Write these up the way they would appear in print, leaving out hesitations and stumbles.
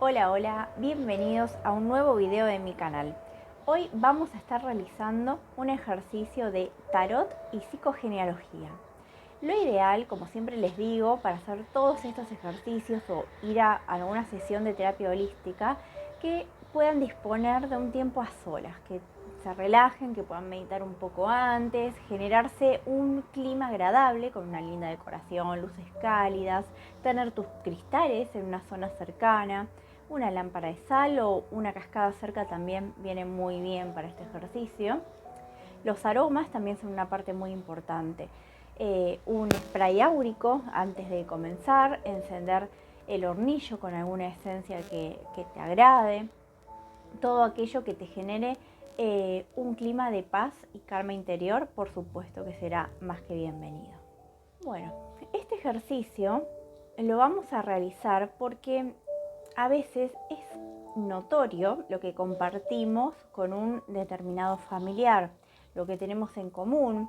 Hola, hola, bienvenidos a un nuevo video de mi canal. Hoy vamos a estar realizando un ejercicio de tarot y psicogenealogía. Lo ideal, como siempre les digo, para hacer todos estos ejercicios o ir a alguna sesión de terapia holística, que puedan disponer de un tiempo a solas, que se relajen, que puedan meditar un poco antes, generarse un clima agradable con una linda decoración, luces cálidas, tener tus cristales en una zona cercana, una lámpara de sal o una cascada cerca también viene muy bien para este ejercicio. Los aromas también son una parte muy importante. Un spray áurico antes de comenzar, encender el hornillo con alguna esencia que te agrade, todo aquello que te genere un clima de paz y calma interior, por supuesto que será más que bienvenido. Bueno, este ejercicio lo vamos a realizar porque a veces es notorio lo que compartimos con un determinado familiar, lo que tenemos en común.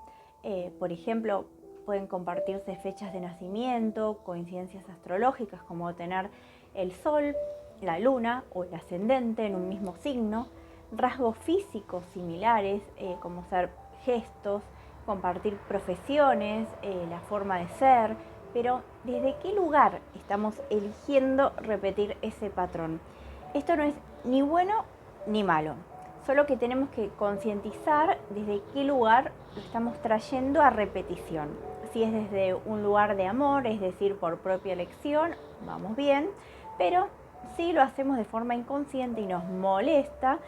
Por ejemplo, pueden compartirse fechas de nacimiento, coincidencias astrológicas como tener el sol, la luna o el ascendente en un mismo signo, rasgos físicos similares como ser gestos, compartir profesiones, la forma de ser, pero ¿desde qué lugar estamos eligiendo repetir ese patrón? Esto no es ni bueno ni malo, solo que tenemos que concientizar desde qué lugar lo estamos trayendo a repetición. Si es desde un lugar de amor, es decir, por propia elección, vamos bien, pero si lo hacemos de forma inconsciente y nos molesta,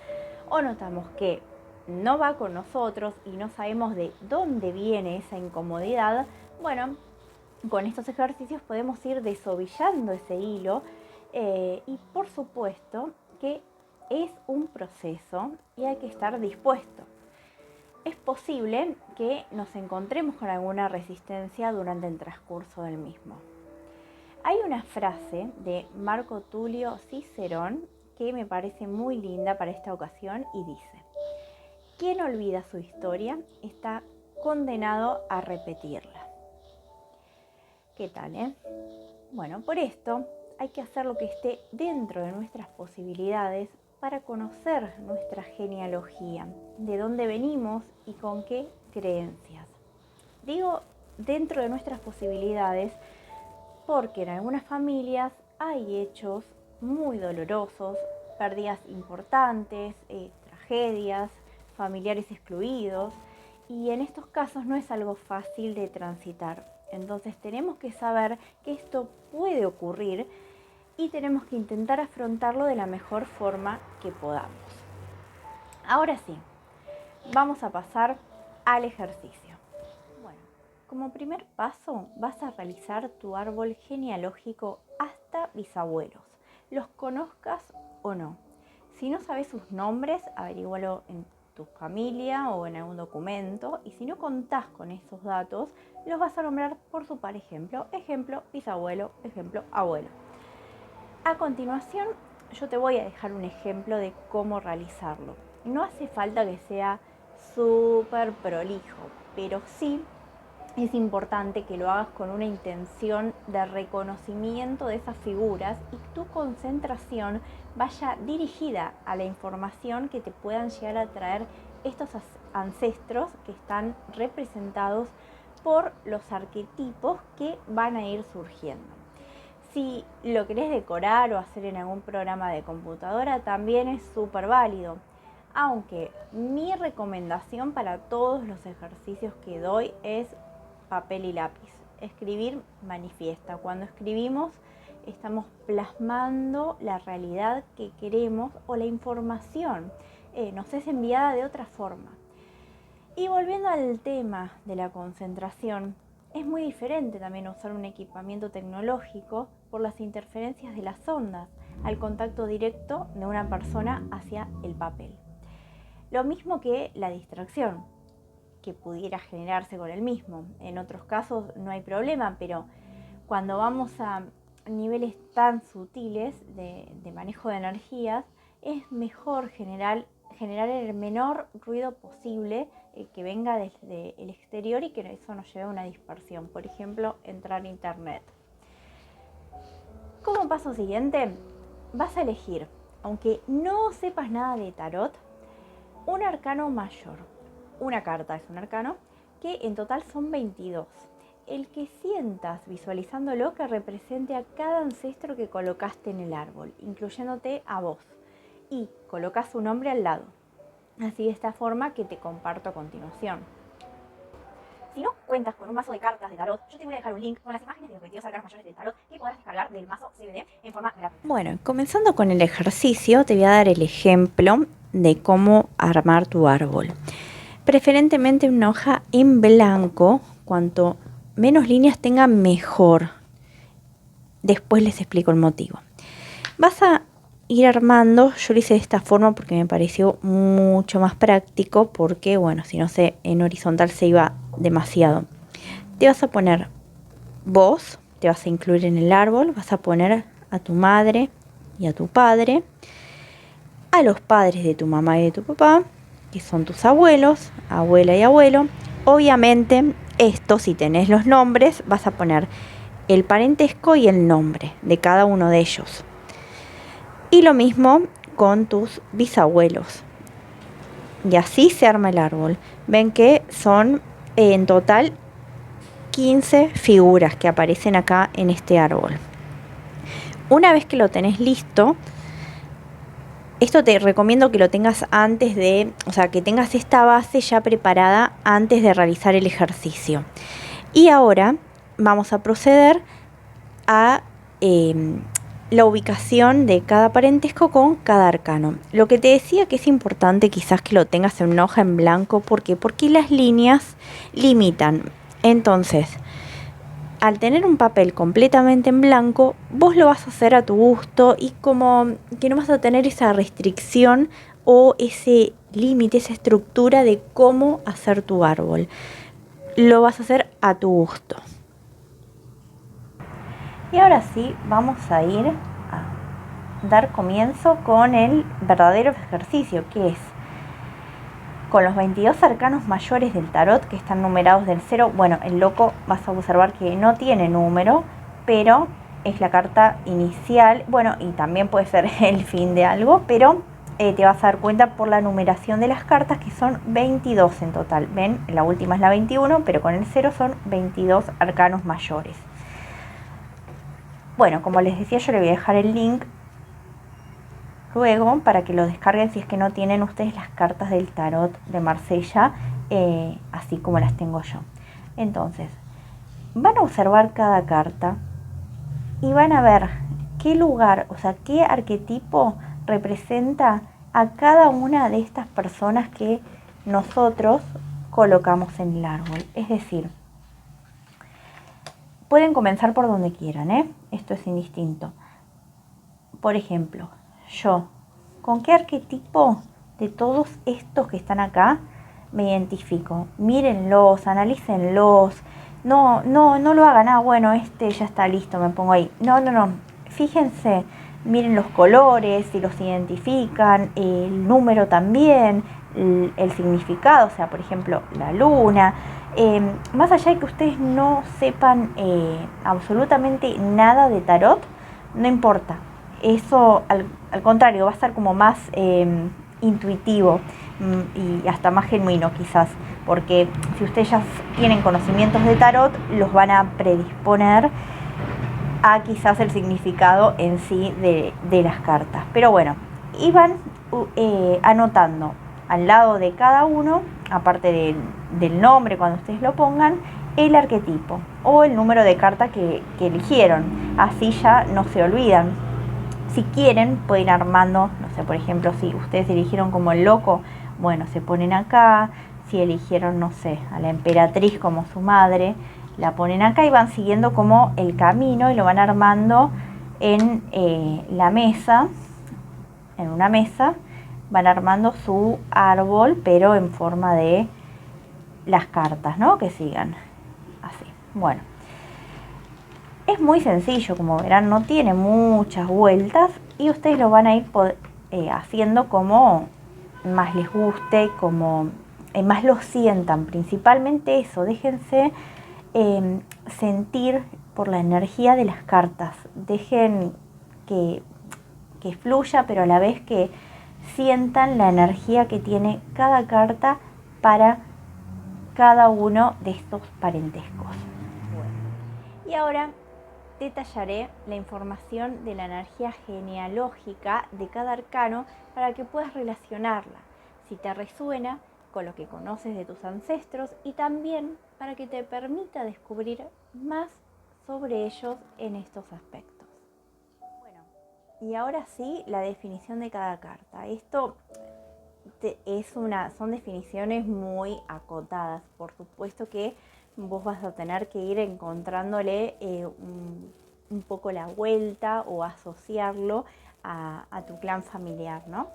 o notamos que no va con nosotros y no sabemos de dónde viene esa incomodidad, bueno, con estos ejercicios podemos ir desovillando ese hilo y por supuesto que es un proceso y hay que estar dispuesto. Es posible que nos encontremos con alguna resistencia durante el transcurso del mismo. Hay una frase de Marco Tulio Cicerón que me parece muy linda para esta ocasión y dice: quien olvida su historia está condenado a repetirla. ¿Qué tal, Bueno, por esto hay que hacer lo que esté dentro de nuestras posibilidades para conocer nuestra genealogía, de dónde venimos y con qué creencias. Digo dentro de nuestras posibilidades porque en algunas familias hay hechos muy dolorosos, pérdidas importantes, tragedias, familiares excluidos, y en estos casos no es algo fácil de transitar. Entonces tenemos que saber que esto puede ocurrir y tenemos que intentar afrontarlo de la mejor forma que podamos. Ahora sí, vamos a pasar al ejercicio. Bueno, como primer paso vas a realizar tu árbol genealógico hasta bisabuelos, los conozcas o no. Si no sabes sus nombres, averígualo en tu familia o en algún documento, y si no contás con esos datos, los vas a nombrar por su par ejemplo, bisabuelo, ejemplo, abuelo. A continuación, yo te voy a dejar un ejemplo de cómo realizarlo. No hace falta que sea súper prolijo, pero sí es importante que lo hagas con una intención de reconocimiento de esas figuras y tu concentración vaya dirigida a la información que te puedan llegar a traer estos ancestros que están representados por los arquetipos que van a ir surgiendo. Si lo querés decorar o hacer en algún programa de computadora, también es súper válido. Aunque mi recomendación para todos los ejercicios que doy es papel y lápiz. Escribir manifiesta. Cuando escribimos estamos plasmando la realidad que queremos o la información nos es enviada de otra forma. Y volviendo al tema de la concentración, es muy diferente también usar un equipamiento tecnológico por las interferencias de las ondas al contacto directo de una persona hacia el papel. Lo mismo que la distracción que pudiera generarse con el mismo. En otros casos no hay problema, pero cuando vamos a niveles tan sutiles de manejo de energías, es mejor generar el menor ruido posible que venga desde el exterior y que eso nos lleve a una dispersión. Por ejemplo, entrar a internet. Como paso siguiente, vas a elegir, aunque no sepas nada de tarot, un arcano mayor. Una carta es un arcano, que en total son 22. El que sientas visualizándolo que represente a cada ancestro que colocaste en el árbol, incluyéndote a vos. Y colocas su nombre al lado. Así de esta forma que te comparto a continuación. Si no cuentas con un mazo de cartas de tarot, yo te voy a dejar un link con las imágenes de los 22 arcanos mayores del tarot que podrás descargar del mazo CBD en forma gratuita. Bueno, comenzando con el ejercicio, te voy a dar el ejemplo de cómo armar tu árbol. Preferentemente una hoja en blanco, cuanto menos líneas tenga mejor. Después les explico el motivo. Vas a ir armando, yo lo hice de esta forma porque me pareció mucho más práctico, porque bueno, si no sé, en horizontal se iba demasiado. Te vas a poner vos, te vas a incluir en el árbol, vas a poner a tu madre y a tu padre, a los padres de tu mamá y de tu papá, que son tus abuelos, abuela y abuelo. Obviamente, esto, si tenés los nombres, vas a poner el parentesco y el nombre de cada uno de ellos. Y lo mismo con tus bisabuelos. Y así se arma el árbol. Ven que son en total 15 figuras que aparecen acá en este árbol. Una vez que lo tenés listo, esto te recomiendo que lo tengas antes de, o sea, que tengas esta base ya preparada antes de realizar el ejercicio. Y ahora vamos a proceder a la ubicación de cada parentesco con cada arcano. Lo que te decía que es importante quizás que lo tengas en una hoja en blanco. ¿Por qué? Porque las líneas limitan. Entonces, al tener un papel completamente en blanco, vos lo vas a hacer a tu gusto y como que no vas a tener esa restricción o ese límite, esa estructura de cómo hacer tu árbol. Lo vas a hacer a tu gusto. Y ahora sí, vamos a ir a dar comienzo con el verdadero ejercicio, que es con los 22 arcanos mayores del tarot, que están numerados del 0. Bueno, el loco vas a observar que no tiene número, pero es la carta inicial. Bueno, y también puede ser el fin de algo, pero te vas a dar cuenta por la numeración de las cartas que son 22 en total. Ven, la última es la 21, pero con el 0 son 22 arcanos mayores. Bueno, como les decía, yo le voy a dejar el link luego para que lo descarguen si es que no tienen ustedes las cartas del tarot de Marsella, así como las tengo yo. Entonces, van a observar cada carta y van a ver qué lugar, o sea, qué arquetipo representa a cada una de estas personas que nosotros colocamos en el árbol. Es decir, pueden comenzar por donde quieran, esto es indistinto. Por ejemplo, yo, ¿con qué arquetipo de todos estos que están acá me identifico? Mírenlos, analícenlos. No lo hagan, bueno, este ya está listo, me pongo ahí. No. Fíjense, miren los colores, si los identifican, el número también, el significado, o sea, por ejemplo, la luna. Más allá de que ustedes no sepan absolutamente nada de tarot, no importa. Eso al contrario va a estar como más intuitivo y hasta más genuino quizás, porque si ustedes ya tienen conocimientos de tarot, los van a predisponer a quizás el significado en sí de las cartas. Pero bueno, iban anotando al lado de cada uno, aparte del nombre cuando ustedes lo pongan, el arquetipo o el número de carta que eligieron. Así ya no se olvidan. Si quieren, pueden ir armando, no sé, por ejemplo, si ustedes eligieron como el loco, bueno, se ponen acá. Si eligieron, no sé, a la emperatriz como su madre, la ponen acá y van siguiendo como el camino y lo van armando en la mesa, en una mesa, van armando su árbol, pero en forma de las cartas, ¿no? Que sigan así. Bueno. Es muy sencillo, como verán, no tiene muchas vueltas y ustedes lo van a ir haciendo como más les guste, como más lo sientan. Principalmente eso, déjense sentir por la energía de las cartas. Dejen que que fluya, pero a la vez que sientan la energía que tiene cada carta para cada uno de estos parentescos. Y ahora detallaré la información de la energía genealógica de cada arcano para que puedas relacionarla, si te resuena, con lo que conoces de tus ancestros y también para que te permita descubrir más sobre ellos en estos aspectos. Bueno, y ahora sí, la definición de cada carta. Esto son definiciones muy acotadas. Por supuesto que vos vas a tener que ir encontrándole un poco la vuelta o asociarlo a tu clan familiar, ¿no?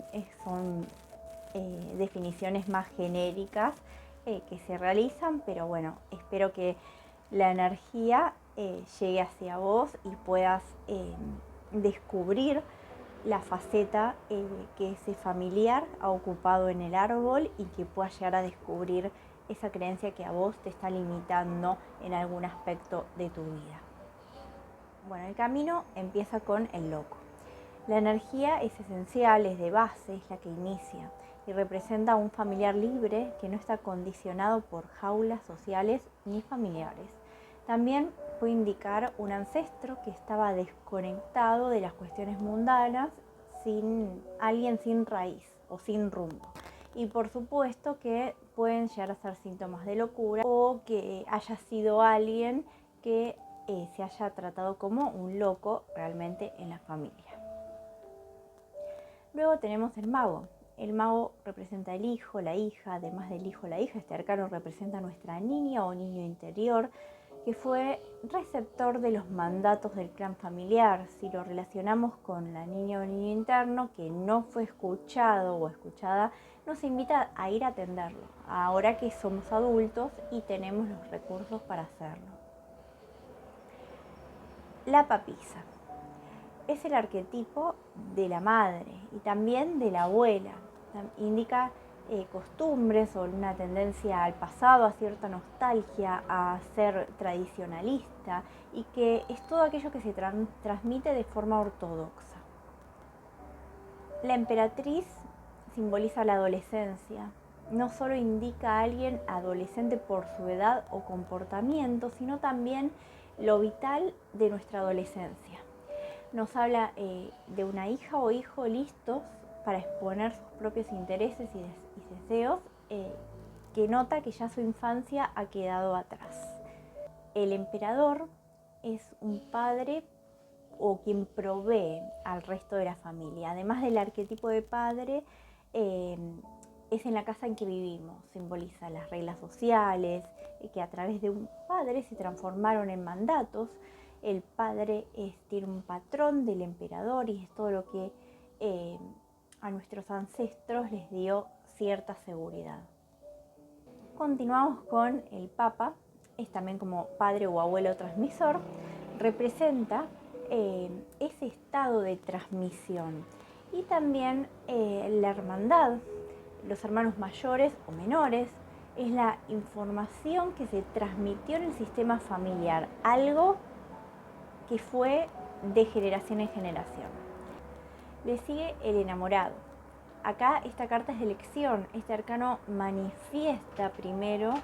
Son definiciones más genéricas que se realizan, pero bueno, espero que la energía llegue hacia vos y puedas descubrir la faceta que ese familiar ha ocupado en el árbol y que puedas llegar a descubrir esa creencia que a vos te está limitando en algún aspecto de tu vida. Bueno, el camino empieza con el loco. La energía es esencial, es de base, es la que inicia y representa a un familiar libre que no está condicionado por jaulas sociales ni familiares. También puede indicar un ancestro que estaba desconectado de las cuestiones mundanas, alguien sin raíz o sin rumbo. Y por supuesto que pueden llegar a ser síntomas de locura o que haya sido alguien que se haya tratado como un loco realmente en la familia. Luego tenemos el mago. El mago representa el hijo, la hija, además del hijo, la hija. Este arcano representa a nuestra niña o niño interior, que fue receptor de los mandatos del clan familiar. Si lo relacionamos con la niña o niño interno que no fue escuchado o escuchada, nos invita a ir a atenderlo, ahora que somos adultos y tenemos los recursos para hacerlo. La papisa es el arquetipo de la madre y también de la abuela. Indica costumbres o una tendencia al pasado, a cierta nostalgia, a ser tradicionalista y que es todo aquello que se transmite de forma ortodoxa. La emperatriz simboliza la adolescencia. No solo indica a alguien adolescente por su edad o comportamiento, sino también lo vital de nuestra adolescencia. Nos habla de una hija o hijo listos para exponer sus propios intereses y deseos, que nota que ya su infancia ha quedado atrás. El emperador es un padre o quien provee al resto de la familia. Además del arquetipo de padre, es en la casa en que vivimos. Simboliza las reglas sociales, que a través de un padre se transformaron en mandatos. El padre tiene un patrón del emperador y es todo lo que a nuestros ancestros les dio cierta seguridad. Continuamos con el Papa, es también como padre o abuelo transmisor, representa ese estado de transmisión y también la hermandad, los hermanos mayores o menores, es la información que se transmitió en el sistema familiar, algo que fue de generación en generación. Le sigue el enamorado. Acá esta carta es de elección. Este arcano manifiesta primero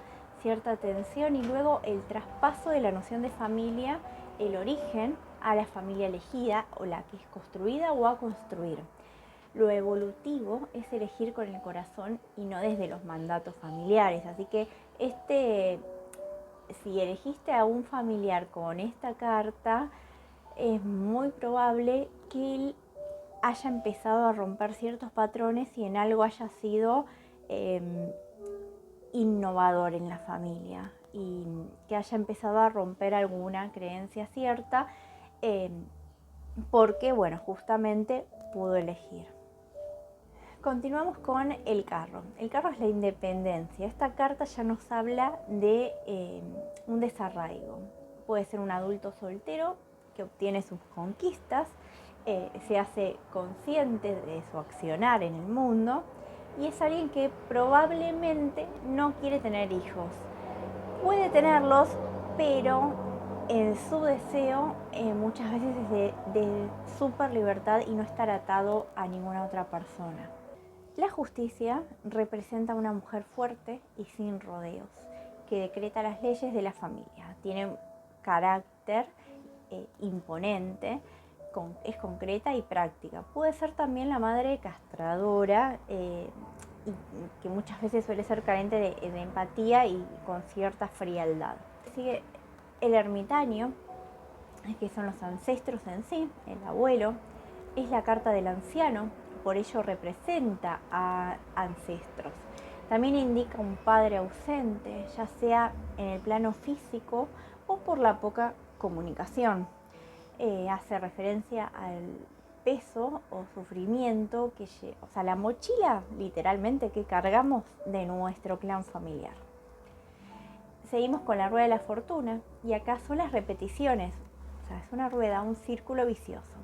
cierta tensión y luego el traspaso de la noción de familia, el origen a la familia elegida o la que es construida o a construir. Lo evolutivo es elegir con el corazón y no desde los mandatos familiares. Así que si elegiste a un familiar con esta carta, es muy probable que él haya empezado a romper ciertos patrones y en algo haya sido innovador en la familia y que haya empezado a romper alguna creencia cierta porque, bueno, justamente pudo elegir. Continuamos con el carro. El carro es la independencia. Esta carta ya nos habla de un desarraigo. Puede ser un adulto soltero que obtiene sus conquistas, se hace consciente de su accionar en el mundo y es alguien que probablemente no quiere tener hijos. Puede tenerlos, pero su deseo muchas veces es de súper libertad y no estar atado a ninguna otra persona. La justicia representa a una mujer fuerte y sin rodeos, que decreta las leyes de la familia. Tiene carácter imponente, es concreta y práctica. Puede ser también la madre castradora, y que muchas veces suele ser carente de empatía y con cierta frialdad. Sigue el ermitaño, que son los ancestros en sí, el abuelo, es la carta del anciano, por ello representa a ancestros. También indica un padre ausente, ya sea en el plano físico o por la poca comunicación. Hace referencia al peso o sufrimiento que o sea, la mochila literalmente que cargamos de nuestro clan familiar. Seguimos con la rueda de la fortuna y acá son las repeticiones, o sea, es una rueda, un círculo vicioso.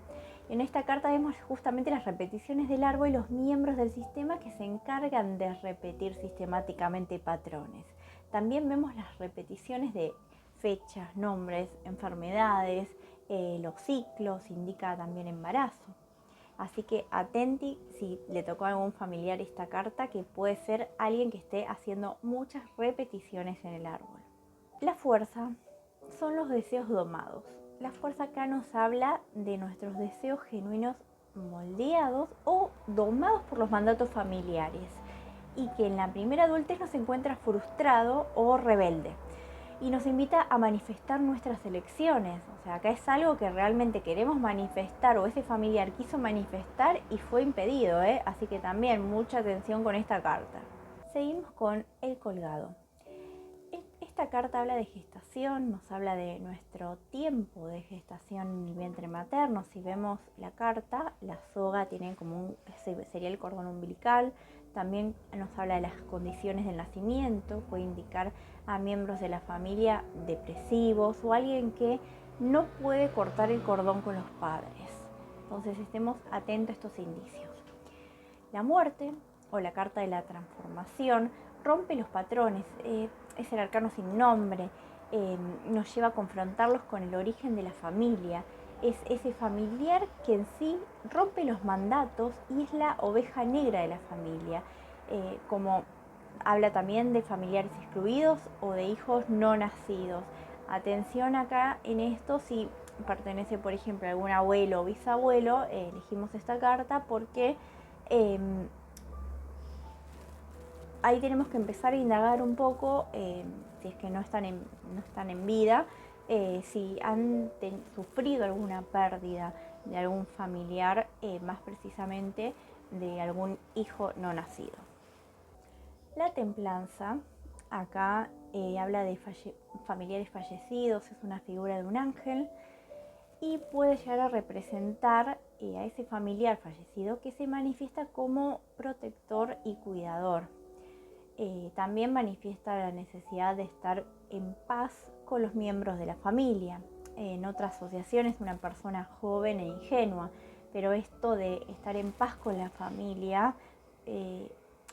En esta carta vemos justamente las repeticiones del árbol y los miembros del sistema que se encargan de repetir sistemáticamente patrones. También vemos las repeticiones de fechas, nombres, enfermedades, los ciclos, indica también embarazo. Así que atenti si le tocó a algún familiar esta carta, que puede ser alguien que esté haciendo muchas repeticiones en el árbol. La fuerza son los deseos domados. La fuerza acá nos habla de nuestros deseos genuinos moldeados o domados por los mandatos familiares, y que en la primera adultez nos encuentra frustrado o rebelde y nos invita a manifestar nuestras elecciones. O sea, acá es algo que realmente queremos manifestar o ese familiar quiso manifestar y fue impedido, así que también mucha atención con esta carta. Seguimos con el colgado. Esta carta habla de gestación, nos habla de nuestro tiempo de gestación en el vientre materno. Si vemos la carta, la soga tiene como sería el cordón umbilical. También nos habla de las condiciones del nacimiento, puede indicar a miembros de la familia depresivos o alguien que no puede cortar el cordón con los padres. Entonces estemos atentos a estos indicios. La muerte o la carta de la transformación rompe los patrones, es el arcano sin nombre, nos lleva a confrontarlos con el origen de la familia. Es ese familiar que en sí rompe los mandatos y es la oveja negra de la familia, como habla también de familiares excluidos o de hijos no nacidos. Atención acá en esto, si pertenece por ejemplo a algún abuelo o bisabuelo, elegimos esta carta porque ahí tenemos que empezar a indagar un poco, si es que no están en vida, si han sufrido alguna pérdida de algún familiar, más precisamente de algún hijo no nacido. La templanza, acá habla de familiares fallecidos, es una figura de un ángel y puede llegar a representar a ese familiar fallecido que se manifiesta como protector y cuidador. También manifiesta la necesidad de estar en paz con los miembros de la familia. En otras asociaciones, una persona joven e ingenua, pero esto de estar en paz con la familia,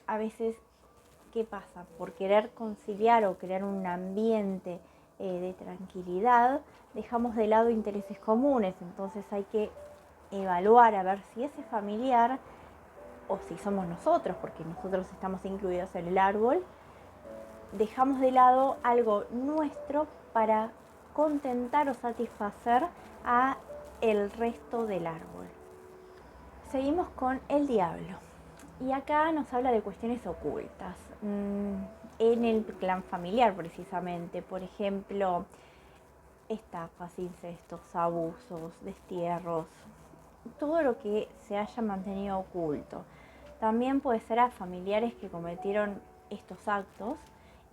a veces, ¿qué pasa? Por querer conciliar o crear un ambiente de tranquilidad, dejamos de lado intereses comunes. Entonces hay que evaluar a ver si ese familiar, o si somos nosotros, porque nosotros estamos incluidos en el árbol, dejamos de lado algo nuestro para contentar o satisfacer a el resto del árbol. Seguimos con el diablo. Y acá nos habla de cuestiones ocultas en el clan familiar precisamente. Por ejemplo, estafas, incestos, abusos, destierros, todo lo que se haya mantenido oculto. También puede ser a familiares que cometieron estos actos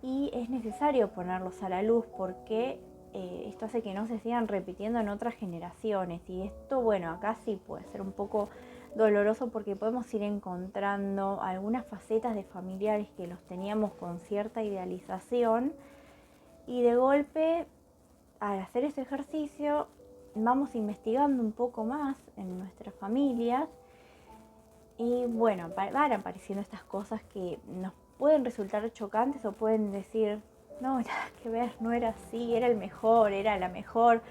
y es necesario ponerlos a la luz porque esto hace que no se sigan repitiendo en otras generaciones. Y esto, bueno, acá sí puede ser un poco doloroso porque podemos ir encontrando algunas facetas de familiares que los teníamos con cierta idealización y de golpe, al hacer este ejercicio, vamos investigando un poco más en nuestras familias y bueno, van apareciendo estas cosas que nos pueden resultar chocantes o pueden decir, no, nada que ver, no era así, era el mejor, era la mejor.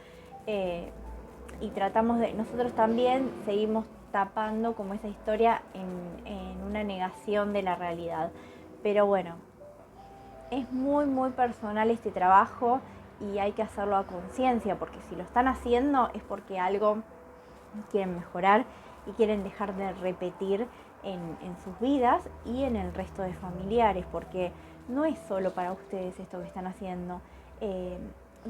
Y tratamos de, nosotros también seguimos tapando como esa historia en una negación de la realidad. Pero bueno, es muy personal este trabajo y hay que hacerlo a conciencia, porque si lo están haciendo es porque algo quieren mejorar y quieren dejar de repetir en sus vidas y en el resto de familiares, porque no es solo para ustedes esto que están haciendo,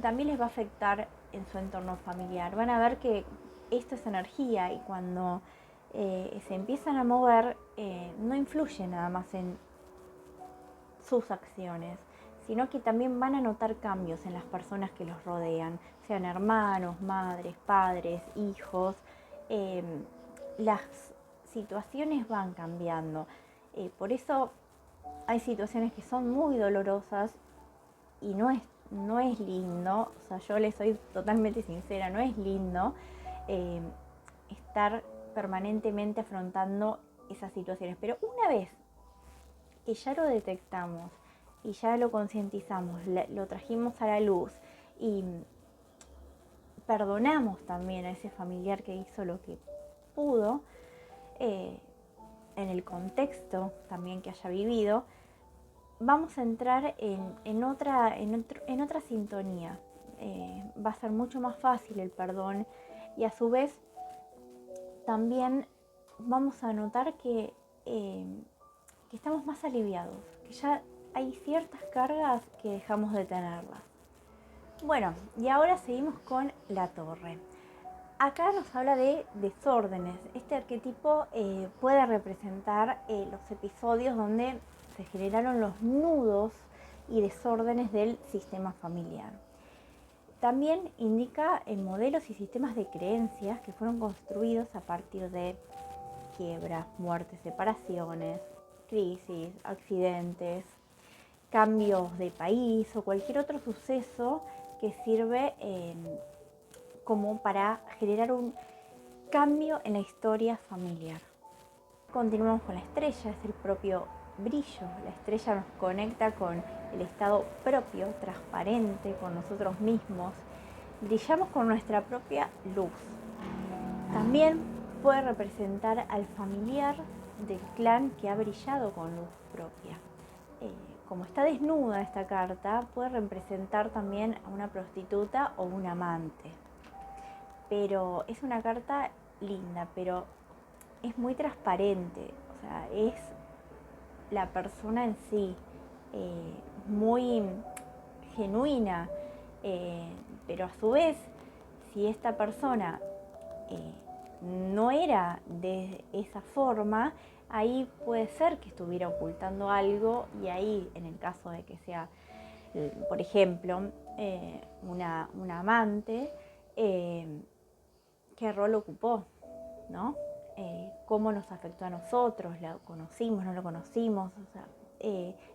también les va a afectar en su entorno familiar. Van a ver que esto es energía y cuando se empiezan a mover, no influye nada más en sus acciones, sino que también van a notar cambios en las personas que los rodean, sean hermanos, madres, padres, hijos. Eh, las situaciones van cambiando. Por eso hay situaciones que son muy dolorosas y no es lindo, o sea, yo les soy totalmente sincera, no es lindo eh, estar permanentemente afrontando esas situaciones. Pero una vez que ya lo detectamos y ya lo concientizamos, lo trajimos a la luz y perdonamos también a ese familiar que hizo lo que pudo, eh, en el contexto también que haya vivido, vamos a entrar en otra sintonía. Va a ser mucho más fácil el perdón y a su vez también vamos a notar que estamos más aliviados, que ya hay ciertas cargas que dejamos de tenerlas. Bueno, y ahora seguimos con la torre. Acá nos habla de desórdenes. Este arquetipo puede representar los episodios donde se generaron los nudos y desórdenes del sistema familiar. También indica modelos y sistemas de creencias que fueron construidos a partir de quiebras, muertes, separaciones, crisis, accidentes, cambios de país o cualquier otro suceso que sirve como para generar un cambio en la historia familiar. Continuamos con la estrella, es el propio brillo. La estrella nos conecta con el estado propio, transparente, con nosotros mismos. Brillamos con nuestra propia luz. También puede representar al familiar del clan que ha brillado con luz propia. Como está desnuda esta carta, puede representar también a una prostituta o un amante. Pero es una carta linda, pero es muy transparente, o sea, es la persona en sí, muy genuina, pero a su vez, si esta persona eh, no era de esa forma, ahí puede ser que estuviera ocultando algo y ahí, en el caso de que sea, por ejemplo, una amante, ¿qué rol ocupó? ¿No? Cómo nos afectó a nosotros, lo conocimos, no lo conocimos, o sea,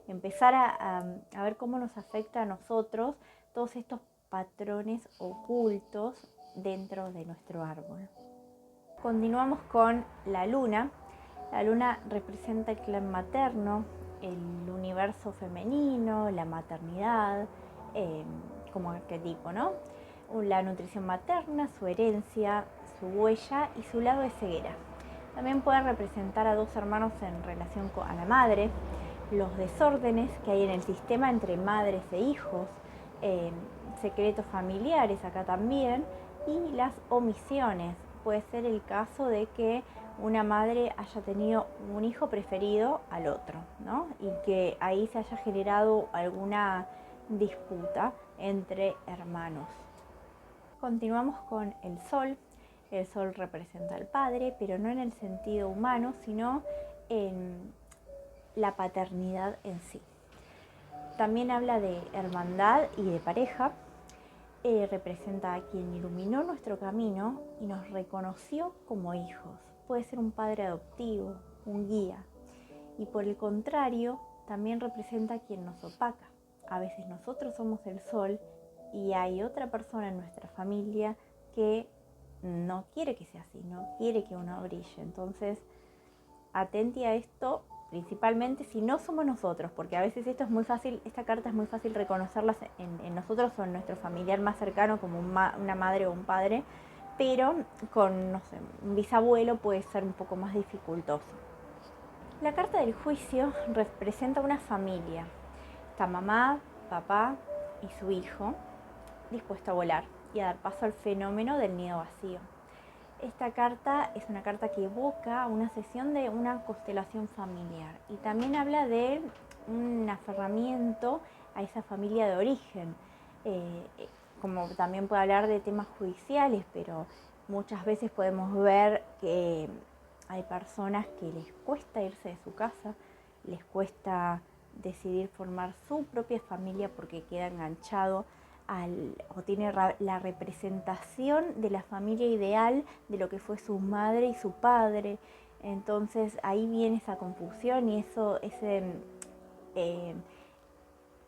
empezar a ver cómo nos afecta a nosotros todos estos patrones ocultos dentro de nuestro árbol. Continuamos con la luna. La luna representa el clan materno, el universo femenino, la maternidad, como arquetipo, ¿no? La nutrición materna, su herencia, su huella y su lado de ceguera. También puede representar a dos hermanos en relación a la madre, los desórdenes que hay en el sistema entre madres e hijos, secretos familiares acá también, y las omisiones. Puede ser el caso de que una madre haya tenido un hijo preferido al otro, ¿no? Y que ahí se haya generado alguna disputa entre hermanos. Continuamos con el sol. El sol representa al padre, pero no en el sentido humano, sino en la paternidad en sí. También habla de hermandad y de pareja. Representa a quien iluminó nuestro camino y nos reconoció como hijos. Puede ser un padre adoptivo, un guía. Y por el contrario, también representa a quien nos opaca. A veces nosotros somos el sol y hay otra persona en nuestra familia que no quiere que sea así, no quiere que uno brille. Entonces, atenti a esto principalmente si no somos nosotros, porque a veces esto es muy fácil, esta carta es muy fácil reconocerlas en nosotros o en nuestro familiar más cercano, como una madre o un padre, pero con, no sé, un bisabuelo puede ser un poco más dificultoso. La carta del juicio representa una familia. Está mamá, papá y su hijo dispuesto a volar y a dar paso al fenómeno del nido vacío. Esta carta es una carta que evoca una sesión de una constelación familiar y también habla de un aferramiento a esa familia de origen. Como también puede hablar de temas judiciales, pero muchas veces podemos ver que hay personas que les cuesta irse de su casa, les cuesta decidir formar su propia familia porque queda enganchado o tiene la representación de la familia ideal de lo que fue su madre y su padre. Entonces ahí viene esa confusión y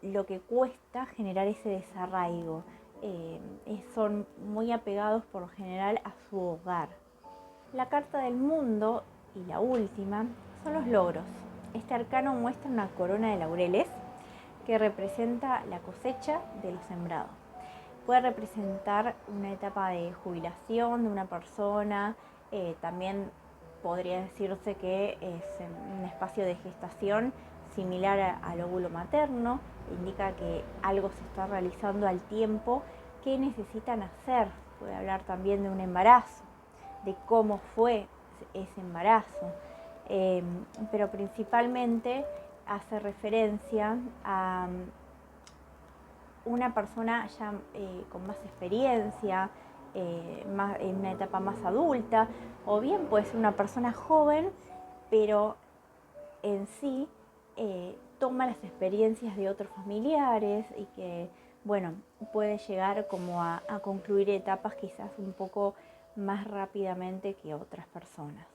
lo que cuesta generar ese desarraigo. Son muy apegados por lo general a su hogar. La carta del mundo y la última son los logros. Este arcano muestra una corona de laureles que representa la cosecha de lo sembrado. Puede representar una etapa de jubilación de una persona, también podría decirse que es un espacio de gestación similar al óvulo materno, indica que algo se está realizando al tiempo que necesitan hacer. Puede hablar también de un embarazo, de cómo fue ese embarazo, pero principalmente hace referencia a una persona ya con más experiencia, en una etapa más adulta, o bien puede ser una persona joven, pero en sí toma las experiencias de otros familiares y que, bueno, puede llegar como a concluir etapas quizás un poco más rápidamente que otras personas.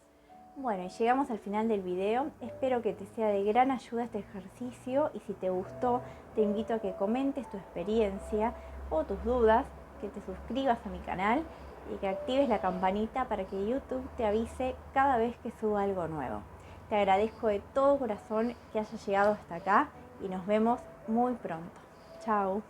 Bueno, y llegamos al final del video. Espero que te sea de gran ayuda este ejercicio y si te gustó, te invito a que comentes tu experiencia o tus dudas, que te suscribas a mi canal y que actives la campanita para que YouTube te avise cada vez que suba algo nuevo. Te agradezco de todo corazón que hayas llegado hasta acá y nos vemos muy pronto. Chao.